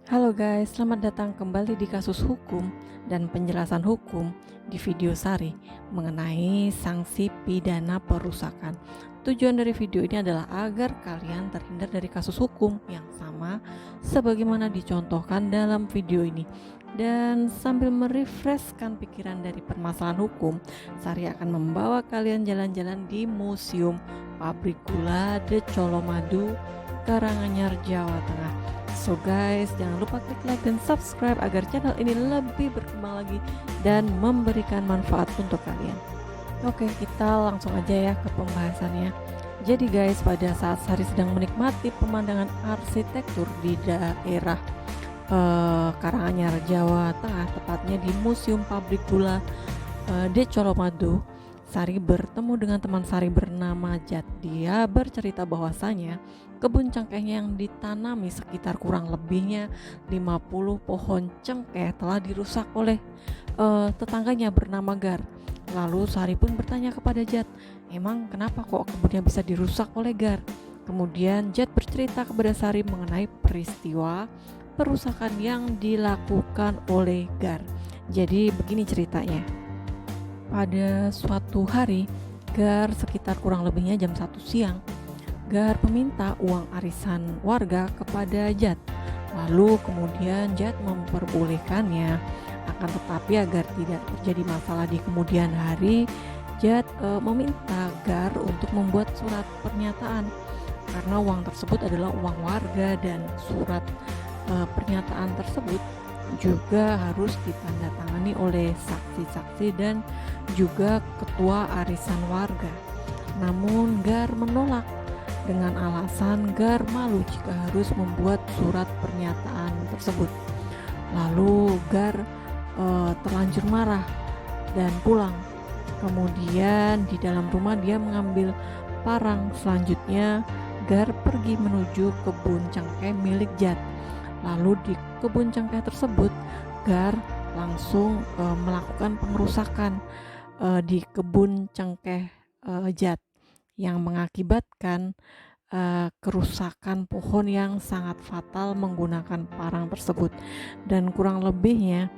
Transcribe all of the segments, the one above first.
Halo guys, selamat datang kembali di kasus hukum dan penjelasan hukum di video Sari mengenai sanksi pidana perusakan. Tujuan dari video ini adalah agar kalian terhindar dari kasus hukum yang sama sebagaimana dicontohkan dalam video ini. Dan sambil merefreshkan pikiran dari permasalahan hukum, Sari akan membawa kalian jalan-jalan di Museum Pabrik Gula De Colomadu, Karanganyar, Jawa Tengah. So guys, jangan lupa klik like dan subscribe agar channel ini lebih berkembang lagi dan memberikan manfaat untuk kalian. Oke, kita langsung aja ya ke pembahasannya. Jadi guys, pada saat Sari sedang menikmati pemandangan arsitektur di daerah Karanganyar, Jawa Tengah, tepatnya di Museum Pabrik Gula De Colomadu, Sari bertemu dengan teman Sari bernama Jat. Dia bercerita bahwasanya kebun cengkehnya yang ditanami sekitar kurang lebihnya 50 pohon cengkeh telah dirusak oleh tetangganya bernama Gar. Lalu Sari pun bertanya kepada Jat, emang kenapa kok kebunnya bisa dirusak oleh Gar? Kemudian Jat bercerita kepada Sari mengenai peristiwa perusakan yang dilakukan oleh Gar. Jadi begini ceritanya. Pada suatu hari, Gar sekitar kurang lebihnya jam 1 siang, Gar meminta uang arisan warga kepada Jat. Lalu kemudian Jat memperbolehkannya. Akan tetapi agar tidak terjadi masalah di kemudian hari, Jat meminta Gar untuk membuat surat pernyataan karena uang tersebut adalah uang warga dan surat pernyataan tersebut juga harus ditandatangani oleh saksi-saksi dan juga ketua arisan warga. Namun Gar menolak dengan alasan Gar malu jika harus membuat surat pernyataan tersebut. Lalu Gar terlanjur marah dan pulang. Kemudian di dalam rumah dia mengambil parang. Selanjutnya Gar pergi menuju kebun cengkeh milik Jat. Lalu di kebun cengkeh tersebut Gar langsung melakukan pengerusakan di kebun cengkeh Jat yang mengakibatkan kerusakan pohon yang sangat fatal menggunakan parang tersebut. Dan kurang lebihnya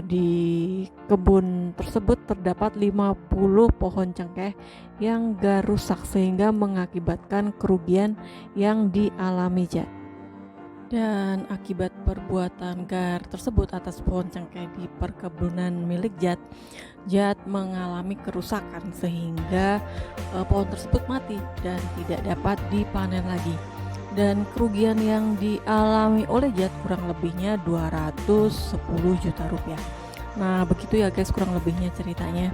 di kebun tersebut terdapat 50 pohon cengkeh yang Gar rusak sehingga mengakibatkan kerugian yang dialami Jat. Dan akibat perbuatan Gar tersebut atas pohon cengkeh di perkebunan milik Jat, Jat mengalami kerusakan sehingga pohon tersebut mati dan tidak dapat dipanen lagi. Dan kerugian yang dialami oleh Jat kurang lebihnya 210 juta rupiah. Nah begitu ya guys kurang lebihnya ceritanya.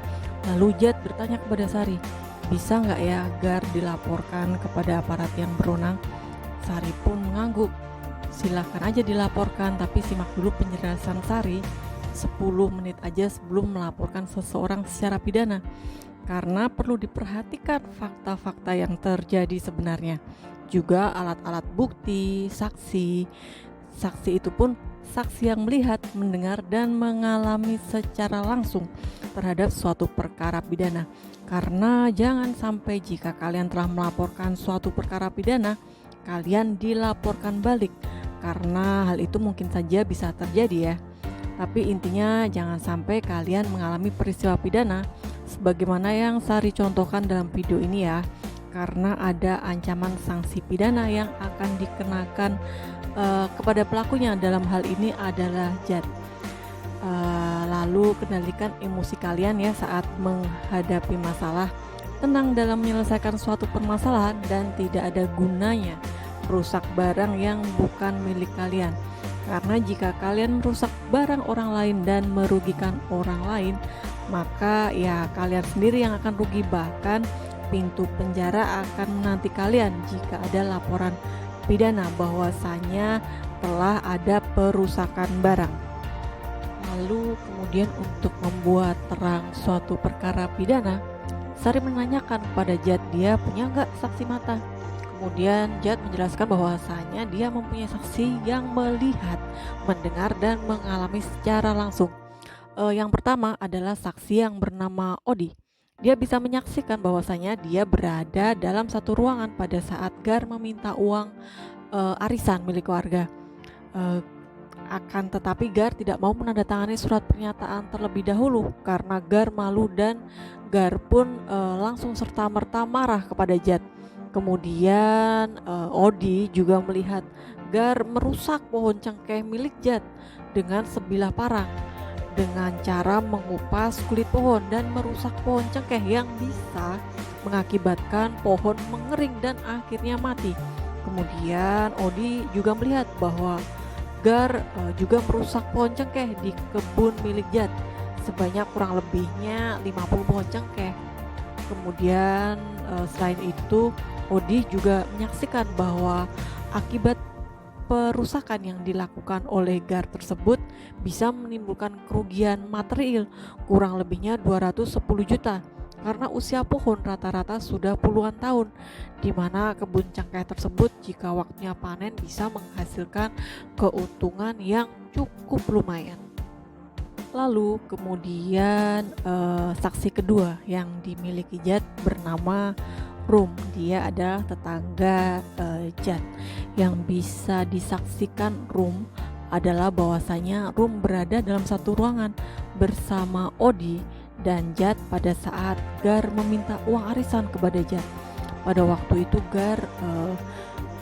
Lalu Jat bertanya kepada Sari, bisa nggak ya Gar dilaporkan kepada aparat yang berwenang? Sari pun mengangguk, silahkan aja dilaporkan, tapi simak dulu penjelasan Sari 10 menit aja sebelum melaporkan seseorang secara pidana, karena perlu diperhatikan fakta-fakta yang terjadi sebenarnya, juga alat-alat bukti, saksi itu pun saksi yang melihat, mendengar, dan mengalami secara langsung terhadap suatu perkara pidana. Karena jangan sampai jika kalian telah melaporkan suatu perkara pidana, kalian dilaporkan balik, karena hal itu mungkin saja bisa terjadi ya. Tapi intinya jangan sampai kalian mengalami peristiwa pidana sebagaimana yang Sari contohkan dalam video ini ya, karena ada ancaman sanksi pidana yang akan dikenakan kepada pelakunya, dalam hal ini adalah Jat. Lalu kendalikan emosi kalian ya saat menghadapi masalah. Tenang dalam menyelesaikan suatu permasalahan dan tidak ada gunanya merusak barang yang bukan milik kalian. Karena jika kalian merusak barang orang lain dan merugikan orang lain, maka ya kalian sendiri yang akan rugi, bahkan pintu penjara akan menanti kalian jika ada laporan pidana bahwasanya telah ada perusakan barang. Lalu kemudian untuk membuat terang suatu perkara pidana, Sari menanyakan kepada Jat dia punya nggak saksi mata. Kemudian Jat menjelaskan bahwasanya dia mempunyai saksi yang melihat, mendengar, dan mengalami secara langsung. Yang pertama adalah saksi yang bernama Odi. Dia bisa menyaksikan bahwasanya dia berada dalam satu ruangan pada saat Gar meminta uang arisan milik warga. Eh, akan tetapi Gar tidak mau menandatangani surat pernyataan terlebih dahulu karena Gar malu dan Gar pun langsung serta-merta marah kepada Jad. Kemudian Odi juga melihat Gar merusak pohon cengkeh milik Jad dengan sebilah parang dengan cara mengupas kulit pohon dan merusak pohon cengkeh yang bisa mengakibatkan pohon mengering dan akhirnya mati. Kemudian Odi juga melihat bahwa Gar juga merusak pohon cengkeh di kebun milik Jad sebanyak kurang lebihnya 50 pohon cengkeh. Kemudian selain itu Odi juga menyaksikan bahwa akibat perusakan yang dilakukan oleh Gar tersebut bisa menimbulkan kerugian material kurang lebihnya 210 juta karena usia pohon rata-rata sudah puluhan tahun, di mana kebun cengkeh tersebut jika waktunya panen bisa menghasilkan keuntungan yang cukup lumayan. Lalu kemudian saksi kedua yang dimiliki Jad bernama Rum. Dia adalah tetangga Jad. Yang bisa disaksikan Rum adalah bahwasanya Rum berada dalam satu ruangan bersama Odi dan Jad pada saat Gar meminta uang arisan kepada Jad. Pada waktu itu Gar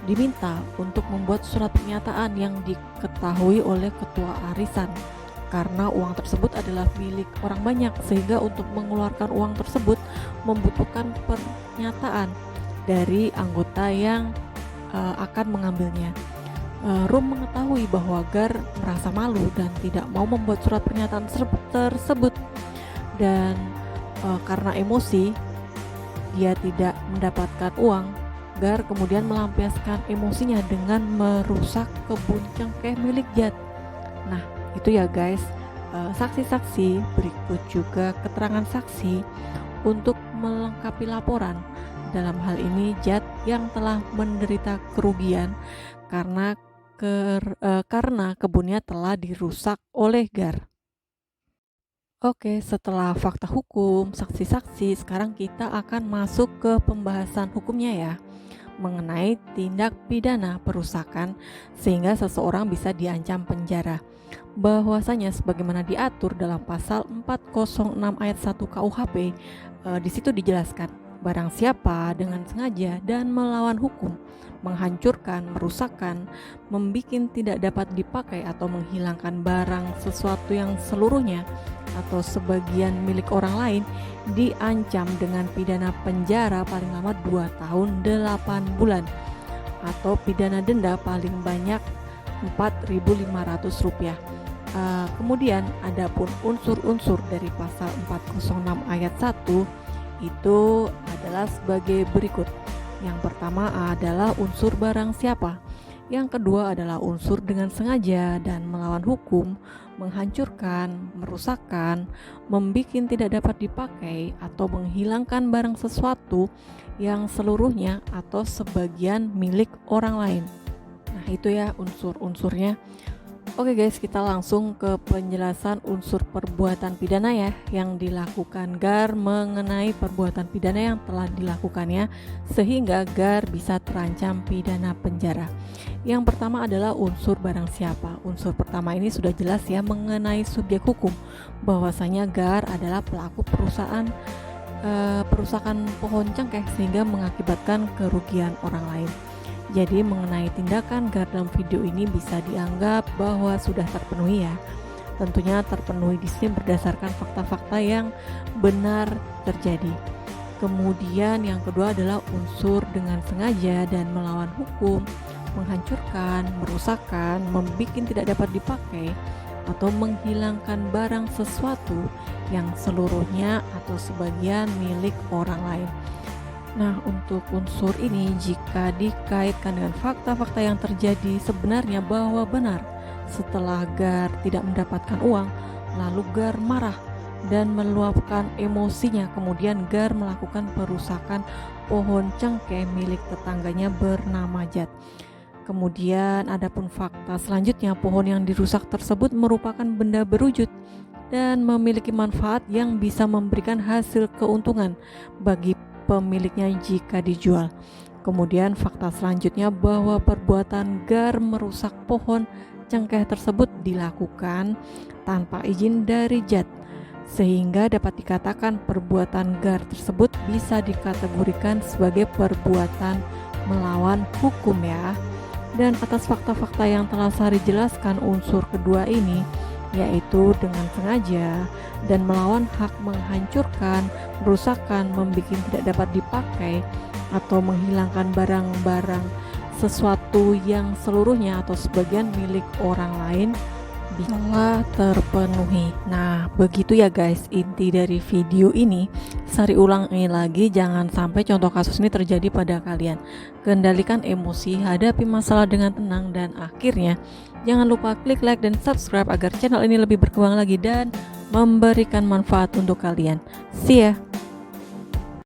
diminta untuk membuat surat pernyataan yang diketahui oleh ketua arisan karena uang tersebut adalah milik orang banyak, sehingga untuk mengeluarkan uang tersebut membutuhkan pernyataan dari anggota yang akan mengambilnya. Rum mengetahui bahwa Gar merasa malu dan tidak mau membuat surat pernyataan tersebut, dan karena emosi dia tidak mendapatkan uang, Gar kemudian melampiaskan emosinya dengan merusak kebun cengkeh milik Jad. Nah, itu ya guys, saksi-saksi, berikut juga keterangan saksi untuk melengkapi laporan. Dalam hal ini Jad yang telah menderita kerugian karena kebunnya telah dirusak oleh Gar. Oke, setelah fakta hukum, saksi-saksi, sekarang kita akan masuk ke pembahasan hukumnya ya, mengenai tindak pidana perusakan sehingga seseorang bisa diancam penjara. Bahwasanya sebagaimana diatur dalam pasal 406 ayat 1 KUHP, di situ dijelaskan barang siapa dengan sengaja dan melawan hukum menghancurkan, merusakkan, membikin tidak dapat dipakai atau menghilangkan barang sesuatu yang seluruhnya atau sebagian milik orang lain diancam dengan pidana penjara paling lama 2 tahun 8 bulan atau pidana denda paling banyak Rp4.500. Kemudian adapun unsur-unsur dari pasal 406 ayat 1 itu adalah sebagai berikut. Yang pertama adalah unsur barang siapa. Yang kedua adalah unsur dengan sengaja dan melawan hukum, menghancurkan, merusakkan, membikin tidak dapat dipakai atau menghilangkan barang sesuatu yang seluruhnya atau sebagian milik orang lain. Nah, itu ya unsur-unsurnya. Oke guys, kita langsung ke penjelasan unsur perbuatan pidana ya yang dilakukan Gar mengenai perbuatan pidana yang telah dilakukannya sehingga Gar bisa terancam pidana penjara. Yang pertama adalah unsur barang siapa. Unsur pertama ini sudah jelas ya mengenai subjek hukum, bahwasanya Gar adalah pelaku perusakan pohon cengkeh sehingga mengakibatkan kerugian orang lain. Jadi mengenai tindakan Gar dalam video ini bisa dianggap bahwa sudah terpenuhi ya. Tentunya terpenuhi di sini berdasarkan fakta-fakta yang benar terjadi. Kemudian yang kedua adalah unsur dengan sengaja dan melawan hukum, menghancurkan, merusakkan, membuat tidak dapat dipakai atau menghilangkan barang sesuatu yang seluruhnya atau sebagian milik orang lain. Nah, untuk unsur ini jika dikaitkan dengan fakta-fakta yang terjadi sebenarnya bahwa benar setelah Gar tidak mendapatkan uang, lalu Gar marah dan meluapkan emosinya, kemudian Gar melakukan perusakan pohon cengkeh milik tetangganya bernama Jad. Kemudian adapun fakta selanjutnya, pohon yang dirusak tersebut merupakan benda berwujud dan memiliki manfaat yang bisa memberikan hasil keuntungan bagi pemiliknya jika dijual. Kemudian fakta selanjutnya bahwa perbuatan Gar merusak pohon cengkeh tersebut dilakukan tanpa izin dari Jad, sehingga dapat dikatakan perbuatan Gar tersebut bisa dikategorikan sebagai perbuatan melawan hukum ya. Dan atas fakta-fakta yang telah Sari jelaskan, unsur kedua ini yaitu dengan sengaja dan melawan hak, menghancurkan, merusakkan, membuat tidak dapat dipakai atau menghilangkan barang-barang sesuatu yang seluruhnya atau sebagian milik orang lain telah terpenuhi. Nah, begitu ya guys inti dari video ini. Sari ulangi lagi, jangan sampai contoh kasus ini terjadi pada kalian. Kendalikan emosi, hadapi masalah dengan tenang, dan akhirnya jangan lupa klik like dan subscribe agar channel ini lebih berkembang lagi dan memberikan manfaat untuk kalian. See ya.